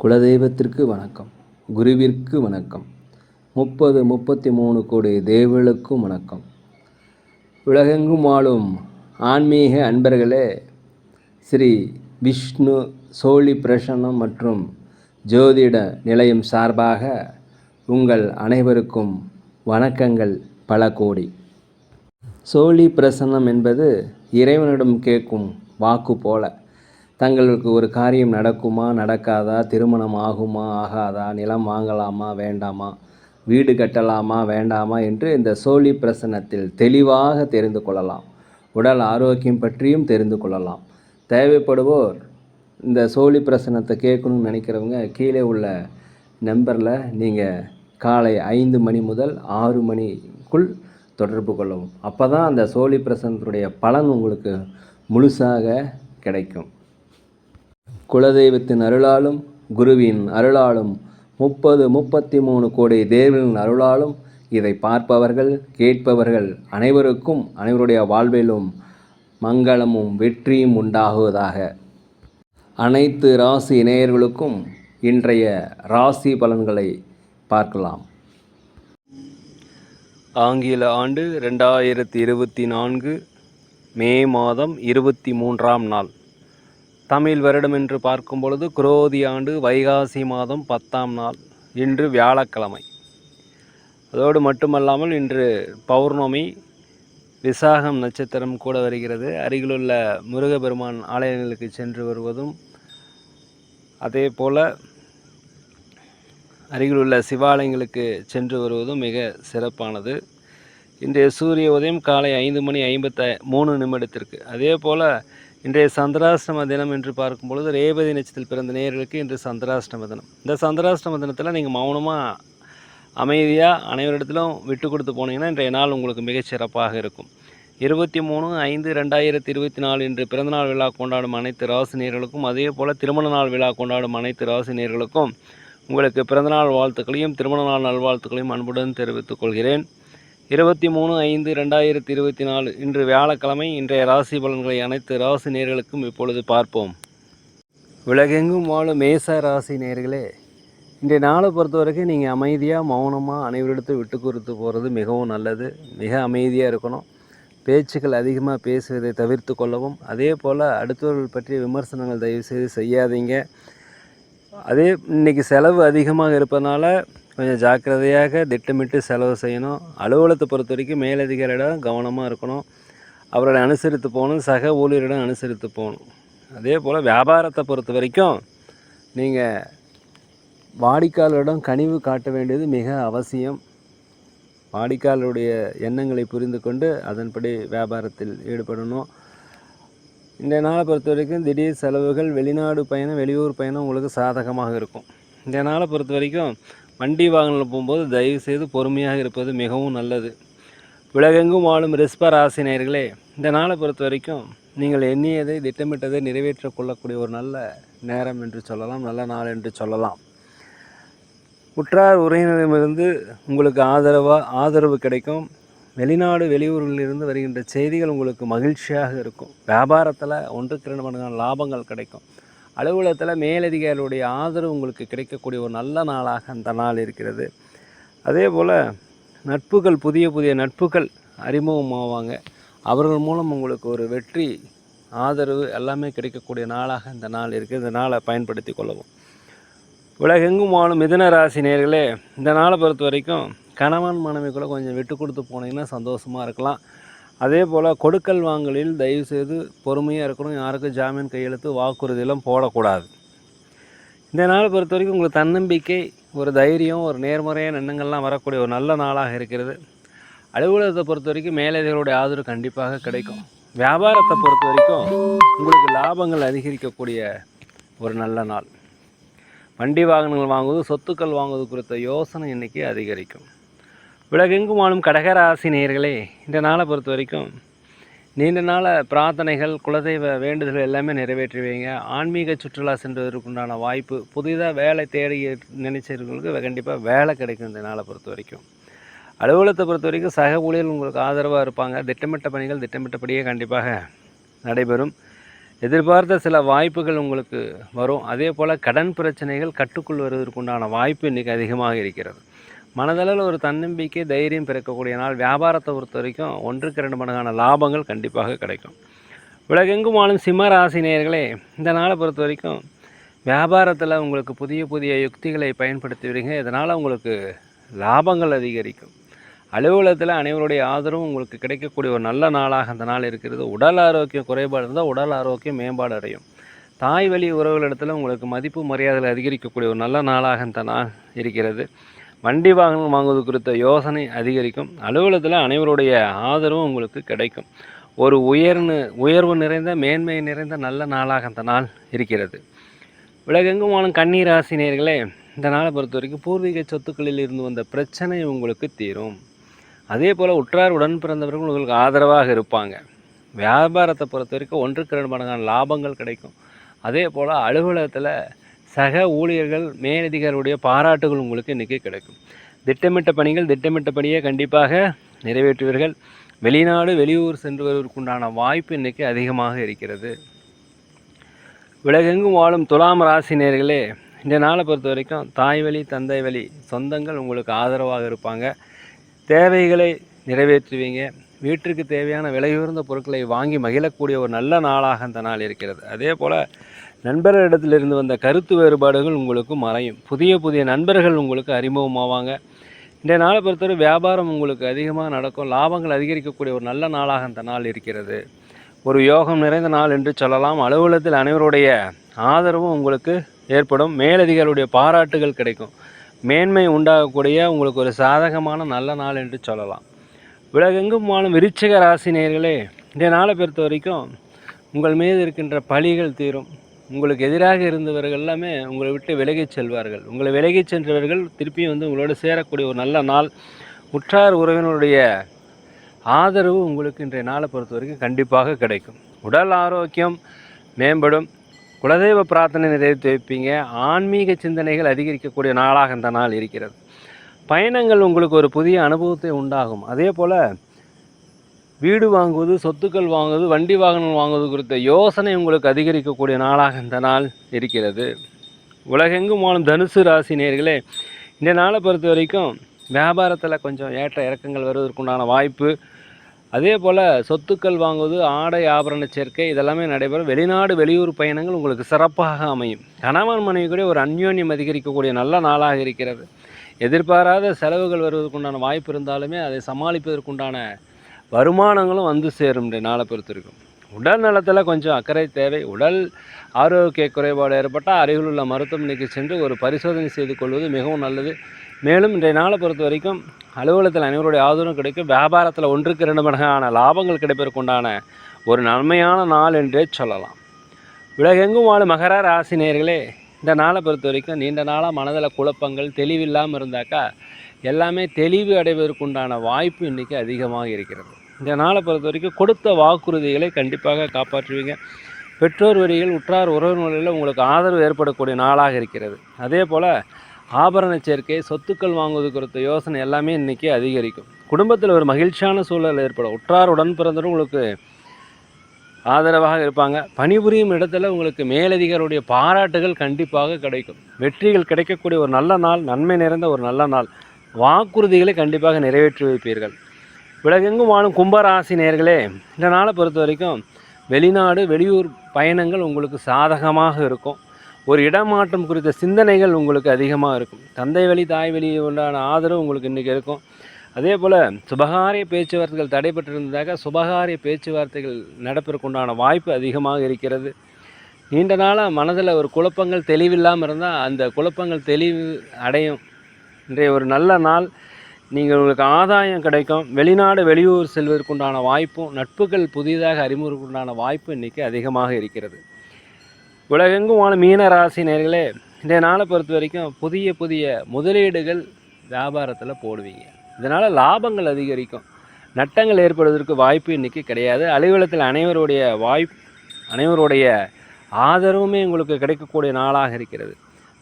குலதெய்வத்திற்கு வணக்கம், குருவிற்கு வணக்கம், 33 கோடி தேவர்களுக்கும் வணக்கம். உலகெங்கும் வாழும் ஆன்மீக அன்பர்களே, ஸ்ரீ விஷ்ணு சோழி பிரசன்னம் மற்றும் ஜோதிட நிலையம் சார்பாக உங்கள் அனைவருக்கும் வணக்கங்கள் பல கோடி. சோழி பிரசன்னம் என்பது இறைவனிடம் கேட்கும் வாக்கு போல. தங்களுக்கு ஒரு காரியம் நடக்குமா நடக்காதா, திருமணம் ஆகுமா ஆகாதா, நிலம் வாங்கலாமா வேண்டாமா, வீடு கட்டலாமா வேண்டாமா என்று இந்த சோழி பிரசன்னத்தில் தெளிவாக தெரிந்து கொள்ளலாம். உடல் ஆரோக்கியம் பற்றியும் தெரிந்து கொள்ளலாம். தேவைப்படுவோர் இந்த சோழி பிரசன்னத்தை கேட்கணும்னு நினைக்கிறவங்க கீழே உள்ள நம்பரில் நீங்கள் காலை 5 மணி முதல் 6 மணிக்குள் தொடர்பு கொள்ளவும். அப்போ தான் அந்த சோழி பிரசன்னத்துடைய பலன் உங்களுக்கு முழுசாக கிடைக்கும். குலதெய்வத்தின் அருளாலும் குருவின் அருளாலும் 33 கோடி தேவர்களின் அருளாலும் இதை பார்ப்பவர்கள் கேட்பவர்கள் அனைவருக்கும் அனைவருடைய வாழ்விலும் மங்களமும் வெற்றியும் உண்டாகுவதாக. அனைத்து ராசி நேயர்களுக்கும் இன்றைய ராசி பலன்களை பார்க்கலாம். ஆங்கில ஆண்டு 2024 மே மாதம் 23ஆம் நாள். தமிழ் வருடம் என்று பார்க்கும் பொழுது குரோதி ஆண்டு வைகாசி மாதம் 10ஆம் நாள். இன்று வியாழக்கிழமை. அதோடு மட்டுமல்லாமல் இன்று பௌர்ணமி, விசாகம் நட்சத்திரம் கூட வருகிறது. அருகிலுள்ள முருகப்பெருமான் ஆலயங்களுக்கு சென்று வருவதும், அதே போல் அருகிலுள்ள சிவாலயங்களுக்கு சென்று வருவதும் மிக சிறப்பானது. இன்றைய சூரிய உதயம் காலை 5 மணி 53 நிமிடத்திற்கு. அதே போல் இன்றைய சந்திராஷ்டம தினம் என்று பார்க்கும் பொழுது ரேவதி நட்சத்திரத்தில் பிறந்த நேயர்களுக்கு இன்று சந்திராஷ்டம தினம். இந்த சந்திராஷ்டம தினத்தில் நீங்கள் மௌனமாக அமைதியாக அனைவரிடத்திலும் விட்டு கொடுத்து போனீங்கன்னா இன்றைய நாள் உங்களுக்கு மிகச்சிறப்பாக இருக்கும். 23/5/2024 இன்று பிறந்தநாள் விழா கொண்டாடும் அனைத்து ராசி நேயர்களுக்கும், அதே போல் திருமண நாள் விழா கொண்டாடும் அனைத்து ராசி நேயர்களுக்கும் உங்களுக்கு பிறந்தநாள் வாழ்த்துக்களையும் திருமண நாள் நல்வாழ்த்துக்களையும் அன்புடன் தெரிவித்துக் கொள்கிறேன். 23/5/2024 இன்று வியாழக்கிழமை. இன்றைய ராசி பலன்களை அனைத்து ராசி நேயர்களுக்கும் இப்பொழுது பார்ப்போம். உலகெங்கும் வாழும் மேச ராசி நேயர்களே, இன்றைய நாளை பொறுத்த வரைக்கும் நீங்கள் அமைதியாக மௌனமாக அனைவரிடத்தும் விட்டு கொடுத்து போகிறது மிகவும் நல்லது. மிக அமைதியாக இருக்கணும். பேச்சுக்கள் அதிகமாக பேசுவதை தவிர்த்து கொள்ளவும். அதே போல் அடுத்தவர்கள் பற்றிய விமர்சனங்கள் தயவுசெய்து செய்யாதீங்க. அதே இன்றைக்கி செலவு அதிகமாக இருப்பதனால கொஞ்சம் ஜாக்கிரதையாக திட்டமிட்டு செலவு செய்யணும். அலுவலகத்தை பொறுத்த வரைக்கும் மேலதிகாரியிடம் கவனமாக இருக்கணும். அவர்களை அனுசரித்து போகணும். சக ஊழியரிடம் அனுசரித்து போகணும். அதே போல் வியாபாரத்தை பொறுத்த வரைக்கும் நீங்கள் வாடிக்கையாளரிடம் கனிவு காட்ட வேண்டியது மிக அவசியம். வாடிக்கையாளருடைய எண்ணங்களை புரிந்து கொண்டு அதன்படி வியாபாரத்தில் ஈடுபடணும். இந்த நாளை பொறுத்த வரைக்கும் திடீர் செலவுகள், வெளிநாடு பயணம், வெளியூர் பயணம் உங்களுக்கு சாதகமாக இருக்கும். இந்த நாளை பொறுத்த வரைக்கும் வண்டி வாகனத்தில் போகும்போது தயவுசெய்து பொறுமையாக இருப்பது மிகவும் நல்லது. உலகெங்கும் வாழும் ரிஷப ராசி நேயர்களே, இந்த நாளை பொறுத்த வரைக்கும் நீங்கள் எண்ணியதை திட்டமிட்டதை நிறைவேற்ற கொள்ளக்கூடிய ஒரு நல்ல நேரம் என்று சொல்லலாம், நல்ல நாள் என்று சொல்லலாம். உற்றார் உறவினரிடமிருந்து உங்களுக்கு ஆதரவு கிடைக்கும். வெளிநாடு வெளியூர்களிலிருந்து வருகின்ற செய்திகள் உங்களுக்கு மகிழ்ச்சியாக இருக்கும். வியாபாரத்தில் 1க்கு 2 மடங்கான லாபங்கள் கிடைக்கும். அலுவலகத்தில் மேலதிகாரிகளுடைய ஆதரவு உங்களுக்கு கிடைக்கக்கூடிய ஒரு நல்ல நாளாக அந்த நாள் இருக்கிறது. அதே போல் நட்புகள், புதிய புதிய நட்புகள் அறிமுகமாவாங்க. அவர்கள் மூலம் உங்களுக்கு ஒரு வெற்றி, ஆதரவு எல்லாமே கிடைக்கக்கூடிய நாளாக இந்த நாள் இருக்குது. இந்த நாளை பயன்படுத்தி கொள்ளவும். உலகெங்கும் வாழும் மிதுன ராசி நேயர்களே, இந்த நாளை பொறுத்த வரைக்கும் கணவன் மனைவிக்குள்ளே கொஞ்சம் விட்டு கொடுத்து போனீங்கன்னா சந்தோஷமாக இருக்கலாம். அதே போல் கொடுக்கல் வாங்கலில் தயவுசெய்து பொறுமையாக இருக்கணும். யாருக்கும் ஜாமீன் கையெழுத்து வாக்குறுதியெல்லாம் போடக்கூடாது. இந்த நாளை பொறுத்த வரைக்கும் உங்களுக்கு தன்னம்பிக்கை, ஒரு தைரியம், ஒரு நேர்மறையான எண்ணங்கள்லாம் வரக்கூடிய ஒரு நல்ல நாளாக இருக்கிறது. அலுவலகத்தை பொறுத்த வரைக்கும் மேலதிகாரிகளுடைய ஆதரவு கண்டிப்பாக கிடைக்கும். வியாபாரத்தை பொறுத்த வரைக்கும் உங்களுக்கு லாபங்கள் அதிகரிக்கக்கூடிய ஒரு நல்ல நாள். வண்டி வாகனங்கள் வாங்குவது, சொத்துக்கள் வாங்குவது குறித்த யோசனை இன்றைக்கி அதிகரிக்கும். உலகெங்கும் வாழும் கடகராசி நேயர்களே, இந்த நாளை பொறுத்த வரைக்கும் நீண்ட நாள பிரார்த்தனைகள், குலதெய்வ வேண்டுதல்கள் எல்லாமே நிறைவேற்றுவீங்க. ஆன்மீக சுற்றுலா சென்றதற்குண்டான வாய்ப்பு, புதிதாக வேலை தேடி நினைச்சவர்களுக்கு கண்டிப்பாக வேலை கிடைக்கும் இந்த நாளை பொறுத்த வரைக்கும். அலுவலகத்தை பொறுத்த வரைக்கும் சக ஊழியர்கள் உங்களுக்கு ஆதரவாக இருப்பாங்க. திட்டமிட்ட பணிகள் திட்டமிட்டபடியே கண்டிப்பாக நடைபெறும். எதிர்பார்த்த சில வாய்ப்புகள் உங்களுக்கு வரும். அதே போல் கடன் பிரச்சனைகள் கட்டுக்குள் வருவதற்குண்டான வாய்ப்பு இன்றைக்கி அதிகமாக இருக்கிறது. மனதளவில் ஒரு தன்னம்பிக்கை, தைரியம் பிறக்கக்கூடிய நாள். வியாபாரத்தை பொறுத்த வரைக்கும் 1க்கு 2 மடங்கான லாபங்கள் கண்டிப்பாக கிடைக்கும். உலகெங்கும் வாழும் சிம்ம ராசி நேயர்களே, இந்த நாளை பொறுத்த வரைக்கும் வியாபாரத்தில் உங்களுக்கு புதிய புதிய யுக்திகளை பயன்படுத்துவீங்க. இதனால் உங்களுக்கு லாபங்கள் அதிகரிக்கும். அலுவலகத்தில் அனைவருடைய ஆதரவும் உங்களுக்கு கிடைக்கக்கூடிய ஒரு நல்ல நாளாக அந்த நாள் இருக்கிறது. உடல் ஆரோக்கியம் குறைபாடு இருந்தால் உடல் ஆரோக்கியம் மேம்பாடு அடையும். தாய் வழி உறவுகளிடத்தில் உங்களுக்கு மதிப்பு மரியாதைகள் அதிகரிக்கக்கூடிய ஒரு நல்ல நாளாக இந்த நாள் இருக்கிறது. வண்டி வாகனம் வாங்குவது குறித்த யோசனை அதிகரிக்கும். அலுவலகத்தில் அனைவருடைய ஆதரவும் உங்களுக்கு கிடைக்கும். ஒரு உயர்வு நிறைந்த மேன்மை நிறைந்த நல்ல நாளாக அந்த நாள் இருக்கிறது. உலகெங்கும் வாழும் கன்னி ராசி நேயர்களே, இந்த நாளை பொறுத்த வரைக்கும் பூர்வீக சொத்துக்களில் இருந்து வந்த பிரச்சனை உங்களுக்கு தீரும். அதே போல் உற்றார் உடன் பிறந்தவர்கள் உங்களுக்கு ஆதரவாக இருப்பாங்க. வியாபாரத்தை பொறுத்த வரைக்கும் 1க்கு 2 மடங்கான லாபங்கள் கிடைக்கும். அதே போல் அலுவலகத்தில் சக ஊழியர்கள் மேலதிகாரியுடைய பாராட்டுகள் உங்களுக்கு இன்றைக்கி கிடைக்கும். திட்டமிட்ட பணிகள் திட்டமிட்டபடியே கண்டிப்பாக நிறைவேற்றுவீர்கள். வெளிநாடு வெளியூர் சென்று வருவதற்குண்டான வாய்ப்பு இன்றைக்கி அதிகமாக இருக்கிறது. உலகெங்கும் வாழும் துலாம் ராசி நேயர்களே, இந்த நாளை பொறுத்த வரைக்கும் தாய் வழி தந்தை வழி சொந்தங்கள் உங்களுக்கு ஆதரவாக இருப்பாங்க. தேவைகளை நிறைவேற்றுவீங்க. வீட்டிற்கு தேவையான விலையுயர்ந்த பொருட்களை வாங்கி மகிழக்கூடிய ஒரு நல்ல நாளாக அந்த நாள் இருக்கிறது. அதே போல் நண்பர்களிடத்திலிருந்து வந்த கருத்து வேறுபாடுகள் உங்களுக்கு மறையும். புதிய புதிய நண்பர்கள் உங்களுக்கு அறிமுகமாவாங்க. இந்த நாளை பொறுத்தவரை வியாபாரம் உங்களுக்கு அதிகமாக நடக்கும். லாபங்கள் அதிகரிக்கக்கூடிய ஒரு நல்ல நாளாக அந்த நாள் இருக்கிறது. ஒரு யோகம் நிறைந்த நாள் என்று சொல்லலாம். அலுவலகத்தில் அனைவருடைய ஆதரவும் உங்களுக்கு ஏற்படும். மேலதிகாரியுடைய பாராட்டுகள் கிடைக்கும். மேன்மை உண்டாகக்கூடிய உங்களுக்கு ஒரு சாதகமான நல்ல நாள் என்று சொல்லலாம். உலகெங்கும் வாழும் விருச்சிக ராசி நேயர்களே, இந்த நாளை பொறுத்த வரைக்கும் உங்கள் மீது இருக்கின்ற பழிகள் தீரும். உங்களுக்கு எதிராக இருந்தவர்கள் எல்லாமே உங்களை விட்டு விலகிச் செல்வார்கள். உங்களை விலகிச் சென்றவர்கள் திருப்பியும் உங்களோடு சேரக்கூடிய ஒரு நல்ல நாள். உற்றார் உறவினருடைய ஆதரவு உங்களுக்கு இன்றைய நாளை பொறுத்த வரைக்கும் கண்டிப்பாக கிடைக்கும். உடல் ஆரோக்கியம் மேம்படும். குலதெய்வ பிரார்த்தனை நிறைவேற்றி வைப்பீங்க. ஆன்மீக சிந்தனைகள் அதிகரிக்கக்கூடிய நாளாக இந்த நாள் இருக்கிறது. பயணங்கள் உங்களுக்கு ஒரு புதிய அனுபவத்தை உண்டாகும். அதே போல் வீடு வாங்குவது, சொத்துக்கள் வாங்குவது, வண்டி வாகனம் வாங்குவது குறித்த யோசனை உங்களுக்கு அதிகரிக்கக்கூடிய நாளாக இந்த நாள் இருக்கிறது. உலகெங்கும் வாழும் தனுசு ராசி நேயர்களே, இந்த நாளை பொறுத்த வரைக்கும் வியாபாரத்தில் கொஞ்சம் ஏற்ற இறக்கங்கள் வருவதற்குண்டான வாய்ப்பு. அதே போல் சொத்துக்கள் வாங்குவது, ஆடை ஆபரண சேர்க்கை இதெல்லாமே நடைபெறும். வெளிநாடு வெளியூர் பயணங்கள் உங்களுக்கு சிறப்பாக அமையும். கணவன் மனைவி கூட ஒரு அந்யோன்யம் அதிகரிக்கக்கூடிய நல்ல நாளாக இருக்கிறது. எதிர்பாராத செலவுகள் வருவதற்குண்டான வாய்ப்பு இருந்தாலுமே அதை சமாளிப்பதற்குண்டான வருமானங்களும் வந்து சேரும். இந்த நாளை பொறுத்த இருக்கும். உடல் நலத்தில் கொஞ்சம் அக்கறை தேவை. உடல் ஆரோக்கிய குறைபாடு ஏற்பட்டால் அருகில் உள்ள மருத்துவமனைக்கு சென்று ஒரு பரிசோதனை செய்து கொள்வது மிகவும் நல்லது. மேலும் இன்றைய நாளை பொறுத்த வரைக்கும் அலுவலகத்தில் அனைவருடைய ஆதரவும் கிடைக்கும். வியாபாரத்தில் 1க்கு 2 மடங்கான லாபங்கள் கிடைப்பதற்குண்டான ஒரு நன்மையான நாள் என்றே சொல்லலாம். உலகெங்கும் வாழும் மகர ராசி நேயர்களே, இந்த நாளை பொறுத்த வரைக்கும் நீண்ட நாளாக மனதில் குழப்பங்கள் தெளிவில்லாமல் இருந்தாக்கா எல்லாமே தெளிவு அடைவதற்குண்டான வாய்ப்பு இன்றைக்கி அதிகமாக இருக்கிறது. இந்த நாளை பொறுத்த வரைக்கும் கொடுத்த வாக்குறுதிகளை கண்டிப்பாக காப்பாற்றுவீங்க. பெற்றோர் வரிகள் உற்றார் உறவினர்களில் உங்களுக்கு ஆதரவு ஏற்படக்கூடிய நாளாக இருக்கிறது. அதே போல் ஆபரண சேர்க்கை, சொத்துக்கள் வாங்குவது குறித்த யோசனை எல்லாமே இன்றைக்கி அதிகரிக்கும். குடும்பத்தில் ஒரு மகிழ்ச்சியான சூழல் ஏற்படும். உற்றார் உடன் பிறந்தவர்கள் உங்களுக்கு ஆதரவாக இருப்பாங்க. பணிபுரியும் இடத்துல உங்களுக்கு மேலதிகாரியுடைய பாராட்டுகள் கண்டிப்பாக கிடைக்கும். வெற்றிகள் கிடைக்கக்கூடிய ஒரு நல்ல நாள், நன்மை நிறைந்த ஒரு நல்ல நாள். வாக்குறுதிகளை கண்டிப்பாக நிறைவேற்றி வைப்பீர்கள். உலகெங்கும் வாழும் கும்பராசி நேயர்களே, இந்த நாளை பொறுத்த வரைக்கும் வெளிநாடு வெளியூர் பயணங்கள் உங்களுக்கு சாதகமாக இருக்கும். ஒரு இடமாற்றம் குறித்த சிந்தனைகள் உங்களுக்கு அதிகமாக இருக்கும். தந்தை வழி தாய் வழி உண்டான ஆதரவு உங்களுக்கு இன்றைக்கி இருக்கும். அதே போல் சுபகாரிய பேச்சுவார்த்தைகள் தடைபட்டிருந்ததாக சுபகாரிய பேச்சுவார்த்தைகள் நடப்பதற்குண்டான வாய்ப்பு அதிகமாக இருக்கிறது. நீண்ட நாளாக மனதில் ஒரு குழப்பங்கள் தெளிவில்லாமல் இருந்தால் அந்த குழப்பங்கள் தெளிவு அடையும். இன்றைய ஒரு நல்ல நாள். நீங்கள் உங்களுக்கு ஆதாயம் கிடைக்கும். வெளிநாடு வெளியூர் செல்வதற்குண்டான வாய்ப்பும் நட்புகள் புதிதாக அறிமுகத்துக்குண்டான வாய்ப்பு இன்றைக்கி அதிகமாக இருக்கிறது. உலகெங்கும் வாழும் மீன ராசி நேயர்களே, இன்றைய நாளை பொறுத்த வரைக்கும் புதிய புதிய முதலீடுகள் வியாபாரத்தில் போடுவீங்க. இதனால் லாபங்கள் அதிகரிக்கும். நட்டங்கள் ஏற்படுவதற்கு வாய்ப்பு இன்றைக்கி கிடையாது. அலுவலகத்தில் அனைவருடைய ஆதரவுமே உங்களுக்கு கிடைக்கக்கூடிய நாளாக இருக்கிறது.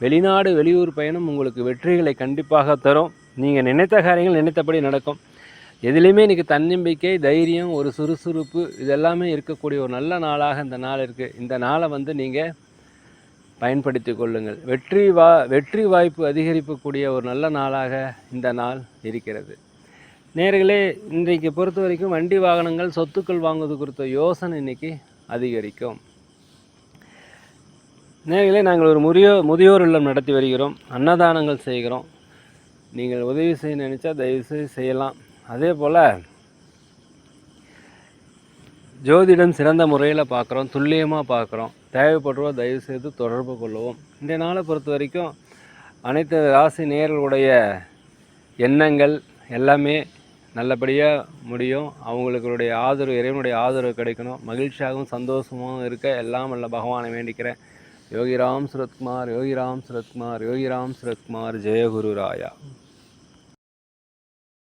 வெளிநாடு வெளியூர் பயணம் உங்களுக்கு வெற்றிகளை கண்டிப்பாக தரும். நீங்கள் நினைத்த காரியங்கள் நினைத்தபடி நடக்கும். எதுலேயுமே இன்றைக்கி தன்னம்பிக்கை, தைரியம், ஒரு சுறுசுறுப்பு இதெல்லாமே இருக்கக்கூடிய ஒரு நல்ல நாளாக இந்த நாள் இருக்குது. இந்த நாளை வந்து நீங்கள் பயன்படுத்தி கொள்ளுங்கள். வெற்றி வாய்ப்பு அதிகரிக்கக்கூடிய ஒரு நல்ல நாளாக இந்த நாள் இருக்கிறது. நேயர்களே, இன்றைக்கு பொறுத்த வரைக்கும் வண்டி வாகனங்கள் சொத்துக்கள் வாங்குவது குறித்த யோசனை இன்றைக்கி அதிகரிக்கும். நேயர்களே, நாங்கள் ஒரு முதியோர் இல்லம் நடத்தி வருகிறோம், அன்னதானங்கள் செய்கிறோம். நீங்கள் உதவி செய்ய நினச்சா தயவுசெய்து செய்யலாம். அதே போல் ஜோதிடம் சிறந்த முறையில் பார்க்குறோம், துல்லியமாக பார்க்குறோம். தேவைப்படுறோம் தயவுசெய்து தொடர்பு கொள்வோம். இன்றைய நாளை பொறுத்த வரைக்கும் அனைத்து ராசி நேயர்களுடைய எண்ணங்கள் எல்லாமே நல்லபடியாக முடியும். அவங்களுடைய ஆதரவு, இறைவனுடைய ஆதரவு கிடைக்கணும். மகிழ்ச்சியாகவும் சந்தோஷமாகவும் இருக்க எல்லாம் வல்ல பகவானை வேண்டிக்கிறேன். யோகிராம் சுரத்குமார், யோகிராம் சுரத்குமார், யோகிராம் சுரத்குமார். ஜெயகுரு ராயா.